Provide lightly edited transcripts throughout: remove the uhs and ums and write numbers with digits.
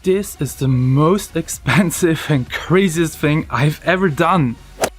This is the most expensive and craziest thing I've ever done.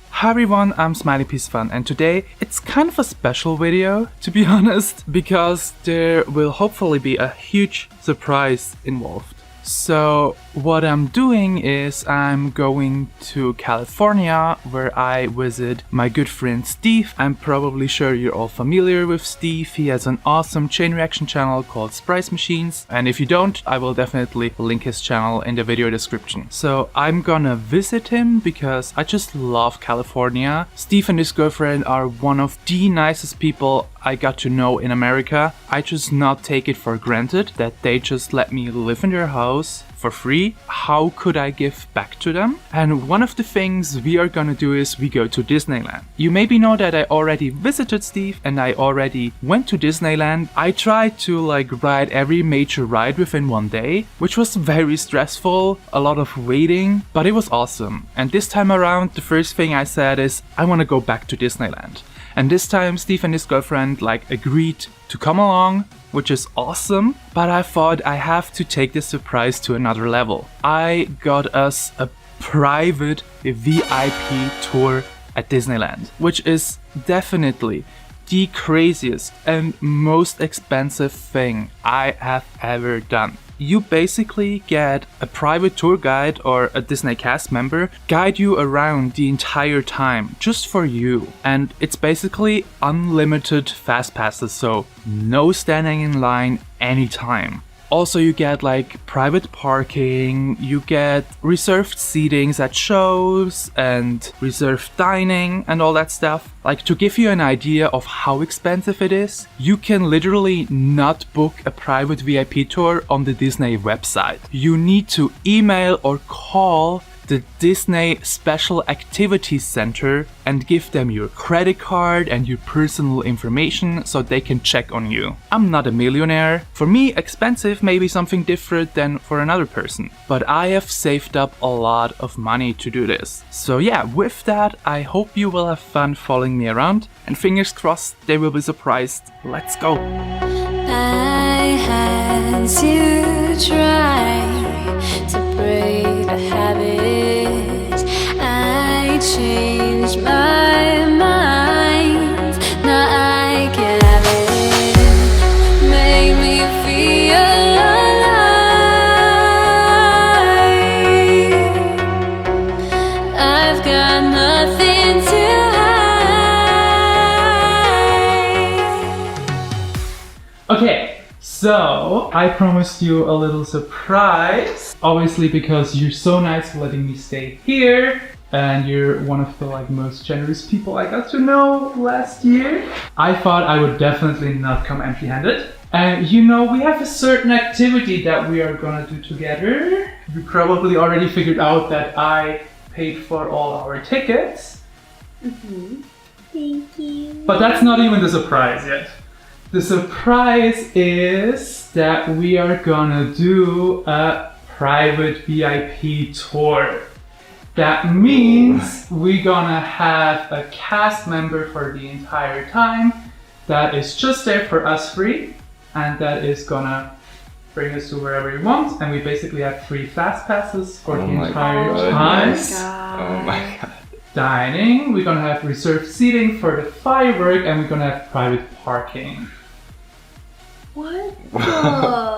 Hi everyone, I'm Smileypeacefun, and today it's kind of a special video, to be honest, because there will hopefully be a huge surprise involved. So what I'm doing is I'm going to California, where I visit my good friend Steve. I'm probably sure you're all familiar with Steve. He has an awesome chain reaction channel called Spricemachines, and if you don't, I will definitely link his channel in the video description. So I'm gonna visit him because I just love California. Steve and his girlfriend are one of the nicest people I got to know in America. I just not take it for granted that they just let me live in their house for free. How could I give back to them? And one of the things we are gonna do is we go to Disneyland. You maybe know that I already visited Steve and I already went to Disneyland. I tried to ride every major ride within one day, which was very stressful, a lot of waiting, but it was awesome. And this time around, the first thing I said is I want to go back to Disneyland. And this time Steve and his girlfriend agreed to come along, which is awesome, but I thought I have to take this surprise to another level. I got us a private VIP tour at Disneyland, which is definitely the craziest and most expensive thing I have ever done. You basically get a private tour guide or a Disney cast member guide you around the entire time just for you. And it's basically unlimited fast passes, so no standing in line anytime. Also, you get private parking, you get reserved seatings at shows and reserved dining and all that stuff. To give you an idea of how expensive it is, you can literally not book a private VIP tour on the Disney website. You need to email or call the Disney Special Activities Center and give them your credit card and your personal information so they can check on you. I'm not a millionaire. For me, expensive may be something different than for another person, but I have saved up a lot of money to do this. So yeah, with that, I hope you will have fun following me around, and fingers crossed they will be surprised. Let's go! I had to try to break the habit. I changed my mind. Now I can have it. Make me feel alive. I've got nothing to hide. Okay, so I promised you a little surprise. Obviously, because you're so nice for letting me stay here, and you're one of the most generous people I got to know last year, I thought I would definitely not come empty-handed. And we have a certain activity that we are gonna do together. You probably already figured out that I paid for all our tickets. Thank you. But that's not even the surprise yet. The surprise is that we are gonna do a private VIP tour. That means we're gonna have a cast member for the entire time that is just there for us free, and that is gonna bring us to wherever we want, and we basically have free fast passes for the entire time. Oh my god. Dining, we're gonna have reserved seating for the firework, and we're gonna have private parking. What?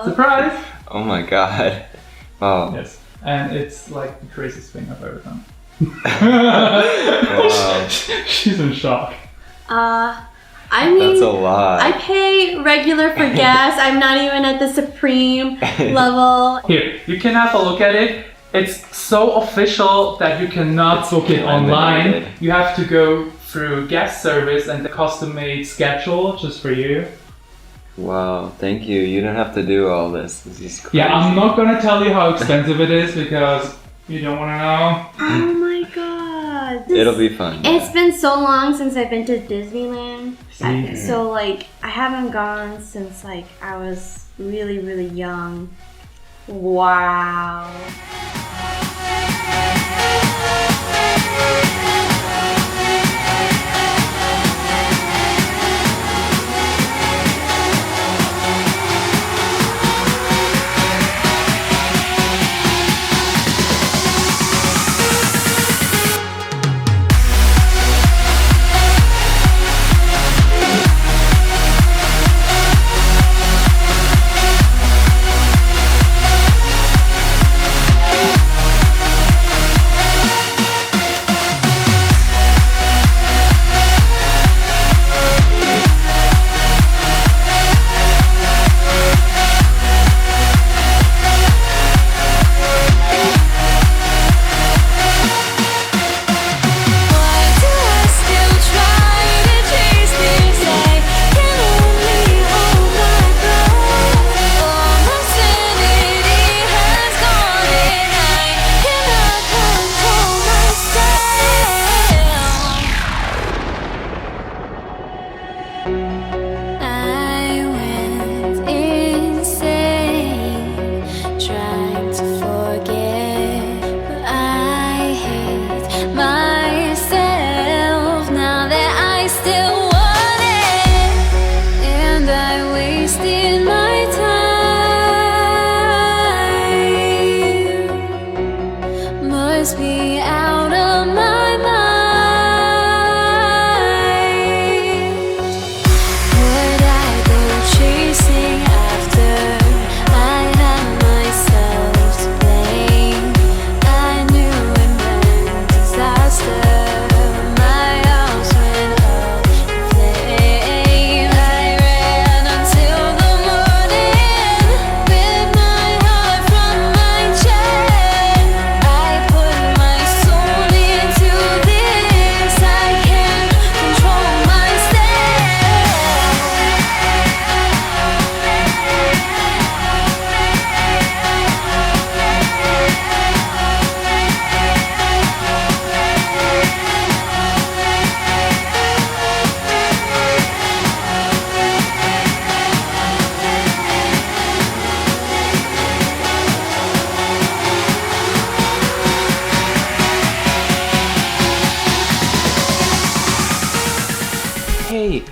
Surprise! Oh my god. Oh. Yes, and it's the craziest thing I've ever done. Wow. She's in shock. I mean, That's a lot. I pay regular for gas. I'm not even at the supreme level. Here, you can have a look at it. It's so official that you cannot book it online. Limited. You have to go through guest service and the custom-made schedule just for you. Wow, thank you. You don't have to do all this. This is crazy. Yeah, I'm not gonna tell you how expensive it is because you don't wanna know. Oh my god. It'll be fun. It's been so long since I've been to Disneyland. See? So I haven't gone since I was really, really young. Wow.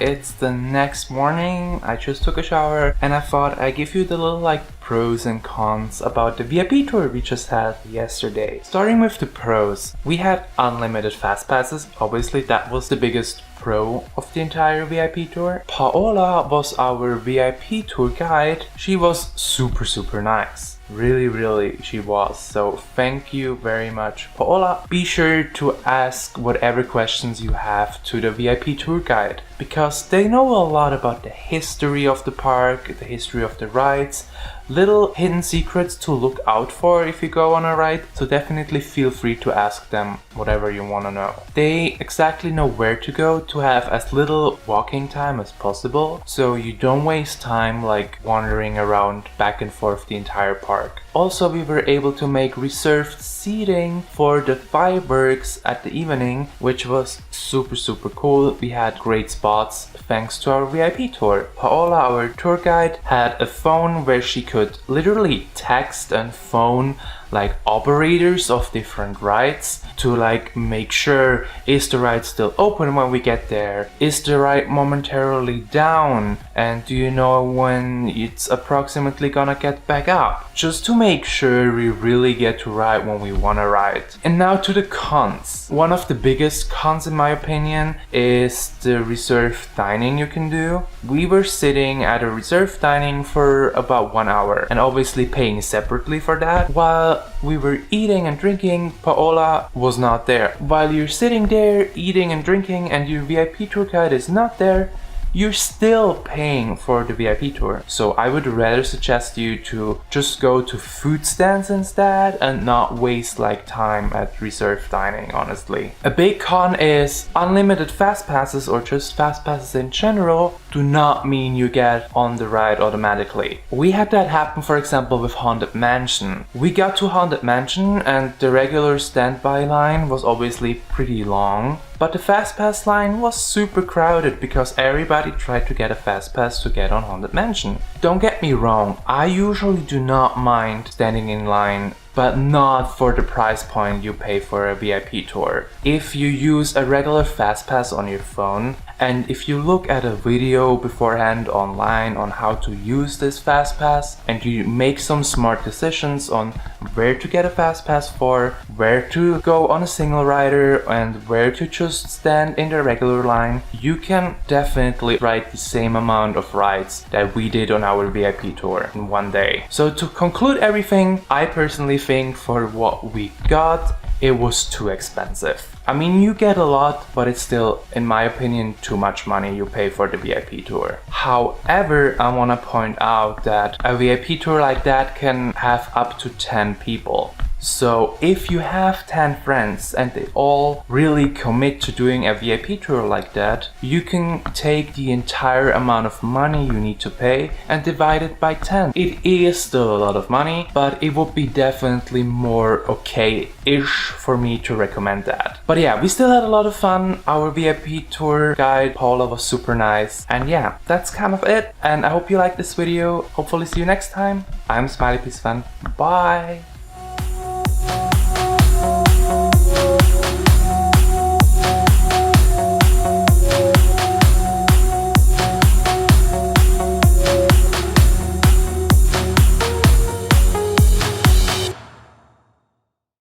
it's the next morning. I just took a shower and I thought I'd give you the little like pros and cons about the VIP tour we just had yesterday. Starting with the pros, we had unlimited fast passes. Obviously that was the biggest pro of the entire VIP tour. Paola was our VIP tour guide. She was super nice. Really she was. So thank you very much, Paola. Be sure to ask whatever questions you have to the VIP tour guide, because they know a lot about the history of the park, the history of the rides, little hidden secrets to look out for if you go on a ride. So definitely feel free to ask them whatever you want to know. They exactly know where to go to have as little walking time as possible, so you don't waste time like wandering around back and forth the entire park. Also, we were able to make reserved seating for the fireworks at the evening, which was super cool. We had great spots thanks to our VIP tour. Paola, our tour guide, had a phone where she could literally text and phone like operators of different rides to like make sure, is the ride still open when we get there? Is the ride momentarily down? And do you know when it's approximately gonna get back up? Just to make sure we really get to ride when we wanna ride. And now to the cons. One of the biggest cons in my opinion is the reserved dining you can do. We were sitting at a reserved dining for about 1 hour and obviously paying separately for that. While we were eating and drinking, Paola was not there. While you're sitting there eating and drinking and your VIP tour guide is not there, you're still paying for the VIP tour. So I would rather suggest you to just go to food stands instead and not waste like time at reserved dining, honestly. A big con is unlimited fast passes, or just fast passes in general, do not mean you get on the ride automatically. We had that happen, for example, with Haunted Mansion. We got to Haunted Mansion and the regular standby line was obviously pretty long, but the fast pass line was super crowded because everybody tried to get a fast pass to get on Haunted Mansion. Don't get me wrong, I usually do not mind standing in line, but not for the price point you pay for a VIP tour. If you use a regular fast pass on your phone, and if you look at a video beforehand online on how to use this fast pass, and you make some smart decisions on where to get a fast pass for, where to go on a single rider, and where to just stand in the regular line, you can definitely ride the same amount of rides that we did on our VIP tour in one day. So to conclude everything, I personally think for what we got, it was too expensive. I mean, you get a lot, but it's still, in my opinion, too much money you pay for the VIP tour. However, I want to point out that a VIP tour like that can have up to 10 people. So if you have 10 friends and they all really commit to doing a VIP tour like that, you can take the entire amount of money you need to pay and divide it by 10. It is still a lot of money, but it would be definitely more okay-ish for me to recommend that. But yeah, we still had a lot of fun. Our VIP tour guide, Paula, was super nice. And yeah, that's kind of it. And I hope you liked this video. Hopefully see you next time. I'm Smileypeacefun. Bye!